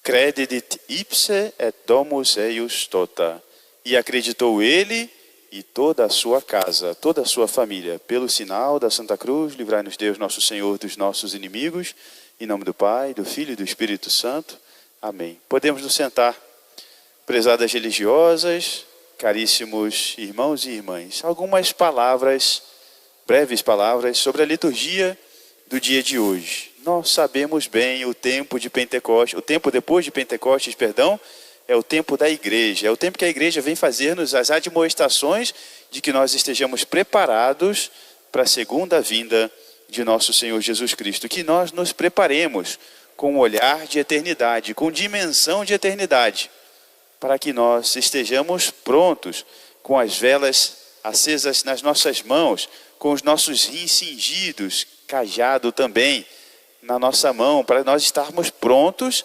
Credit ipse et domus eius tota. E acreditou ele e toda a sua casa, toda a sua família. Pelo sinal da Santa Cruz, livrai-nos Deus, nosso Senhor, dos nossos inimigos. Em nome do Pai, do Filho e do Espírito Santo. Amém. Podemos nos sentar. Prezadas religiosas, caríssimos irmãos e irmãs. Algumas palavras, breves palavras, sobre a liturgia do dia de hoje. Nós sabemos bem o tempo de Pentecostes, o tempo depois de Pentecostes, é o tempo da igreja. É o tempo que a igreja vem fazer-nos as admoestações de que nós estejamos preparados para a segunda vinda de nosso Senhor Jesus Cristo. Que nós nos preparemos com um olhar de eternidade, com dimensão de eternidade, para que nós estejamos prontos, com as velas acesas nas nossas mãos, com os nossos rins cingidos, cajado também na nossa mão, para nós estarmos prontos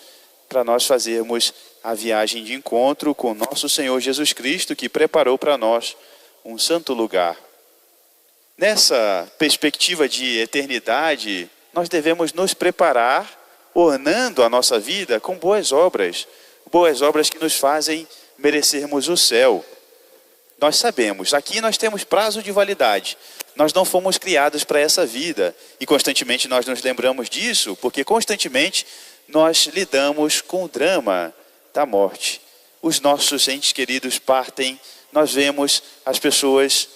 para nós fazermos a viagem de encontro com nosso Senhor Jesus Cristo, que preparou para nós um santo lugar. Nessa perspectiva de eternidade, nós devemos nos preparar, ornando a nossa vida com boas obras que nos fazem merecermos o céu. Nós sabemos, aqui nós temos prazo de validade. Nós não fomos criados para essa vida. E constantemente nós nos lembramos disso, porque constantemente nós lidamos com o drama da morte. Os nossos entes queridos partem, nós vemos as pessoas,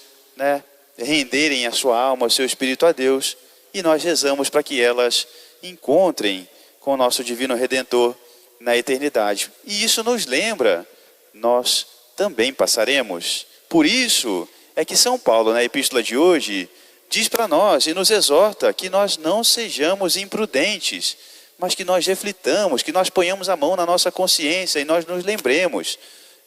renderem a sua alma, o seu espírito a Deus, e nós rezamos para que elas encontrem com o nosso Divino Redentor na eternidade. E isso nos lembra, nós também passaremos. Por isso é que São Paulo, na epístola de hoje, diz para nós e nos exorta que nós não sejamos imprudentes, mas que nós reflitamos, que nós ponhamos a mão na nossa consciência e nós nos lembremos,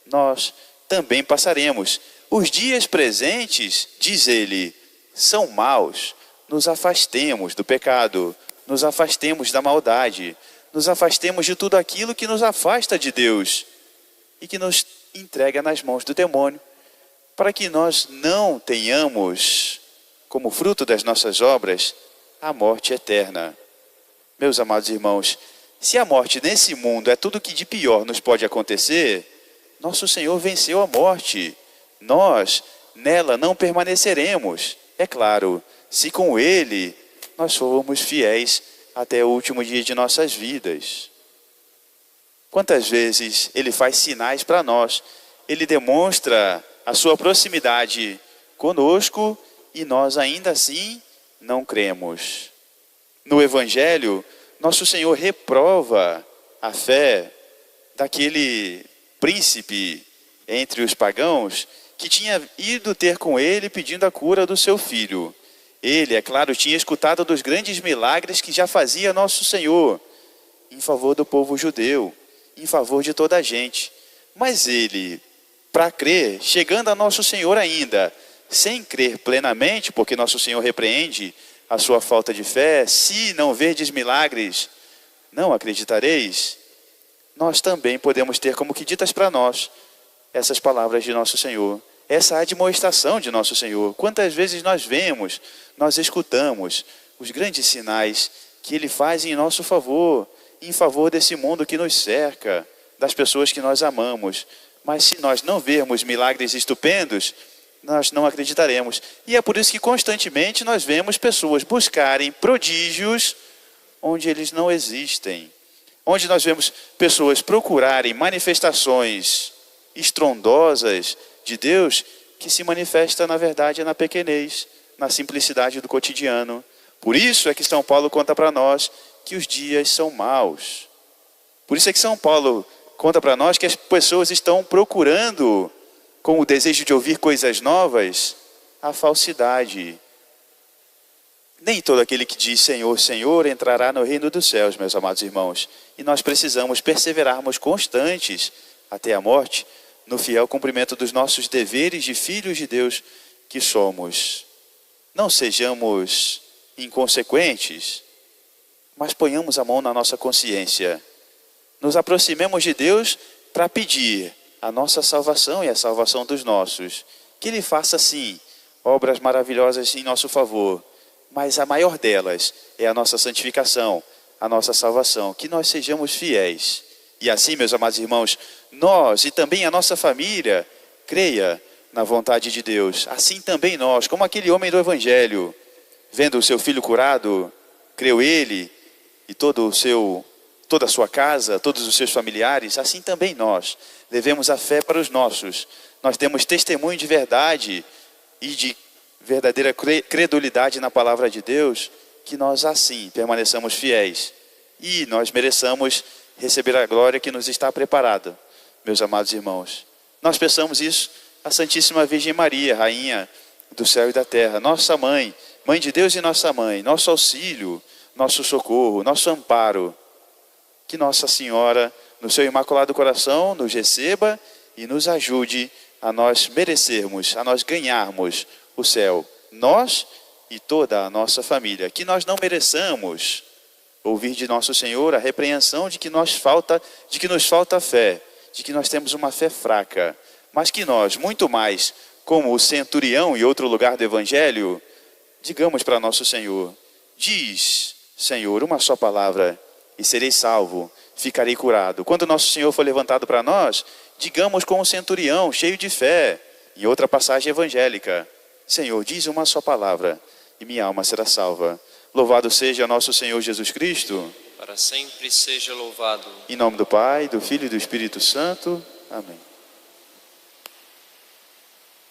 nós também passaremos. Os dias presentes, diz ele, são maus. Nos afastemos do pecado, nos afastemos da maldade, nos afastemos de tudo aquilo que nos afasta de Deus e que nos entrega nas mãos do demônio, para que nós não tenhamos, como fruto das nossas obras, a morte eterna. Meus amados irmãos, se a morte nesse mundo é tudo que de pior nos pode acontecer, nosso Senhor venceu a morte. Nós, nela, não permaneceremos. É claro, se com Ele nós formos fiéis até o último dia de nossas vidas. Quantas vezes Ele faz sinais para nós, Ele demonstra a sua proximidade conosco e nós ainda assim não cremos. No Evangelho, nosso Senhor reprova a fé daquele príncipe entre os pagãos que tinha ido ter com ele pedindo a cura do seu filho. Ele, é claro, tinha escutado dos grandes milagres que já fazia nosso Senhor em favor do povo judeu, em favor de toda a gente. Mas ele, para crer, chegando a nosso Senhor ainda, sem crer plenamente, porque nosso Senhor repreende a sua falta de fé, se não verdes milagres, não acreditareis. Nós também podemos ter como que ditas para nós essas palavras de nosso Senhor, essa admoestação de nosso Senhor. Quantas vezes nós vemos, nós escutamos os grandes sinais que Ele faz em nosso favor, em favor desse mundo que nos cerca, das pessoas que nós amamos. Mas se nós não vermos milagres estupendos, nós não acreditaremos. E é por isso que constantemente nós vemos pessoas buscarem prodígios onde eles não existem. Onde nós vemos pessoas procurarem manifestações estrondosas de Deus que se manifesta na verdade na pequenez, na simplicidade do cotidiano. Por isso é que São Paulo conta para nós que os dias são maus. Por isso é que São Paulo conta para nós que as pessoas estão procurando, com o desejo de ouvir coisas novas, a falsidade. Nem todo aquele que diz Senhor, Senhor entrará no reino dos céus, meus amados irmãos. E nós precisamos perseverarmos constantes até a morte, no fiel cumprimento dos nossos deveres de filhos de Deus que somos. Não sejamos inconsequentes, mas ponhamos a mão na nossa consciência. Nos aproximemos de Deus para pedir a nossa salvação e a salvação dos nossos. Que Ele faça, sim, obras maravilhosas em nosso favor. Mas a maior delas é a nossa santificação, a nossa salvação. Que nós sejamos fiéis E assim, meus amados irmãos, nós e também a nossa família, creia na vontade de Deus. Assim também nós, como aquele homem do Evangelho, vendo o seu filho curado, creu ele e toda a sua casa, todos os seus familiares, assim também nós levemos a fé para os nossos. Nós temos testemunho de verdade e de verdadeira credulidade na palavra de Deus, que nós assim permaneçamos fiéis e nós mereçamos receber a glória que nos está preparada, meus amados irmãos. Nós peçamos isso à Santíssima Virgem Maria, Rainha do céu e da terra, nossa mãe, mãe de Deus e nossa mãe, nosso auxílio, nosso socorro, nosso amparo. Que Nossa Senhora, no seu Imaculado Coração, nos receba e nos ajude a nós merecermos, a nós ganharmos o céu, nós e toda a nossa família. Que nós não mereçamos ouvir de nosso Senhor a repreensão de que nos falta fé, de que nós temos uma fé fraca, mas que nós, muito mais, como o centurião e outro lugar do Evangelho, digamos para nosso Senhor: diz, Senhor, uma só palavra e serei salvo, ficarei curado. Quando nosso Senhor for levantado para nós, digamos com o centurião, cheio de fé, em outra passagem evangélica: Senhor, diz uma só palavra e minha alma será salva. Louvado seja nosso Senhor Jesus Cristo. Para sempre seja louvado. Em nome do Pai, do Filho e do Espírito Santo. Amém.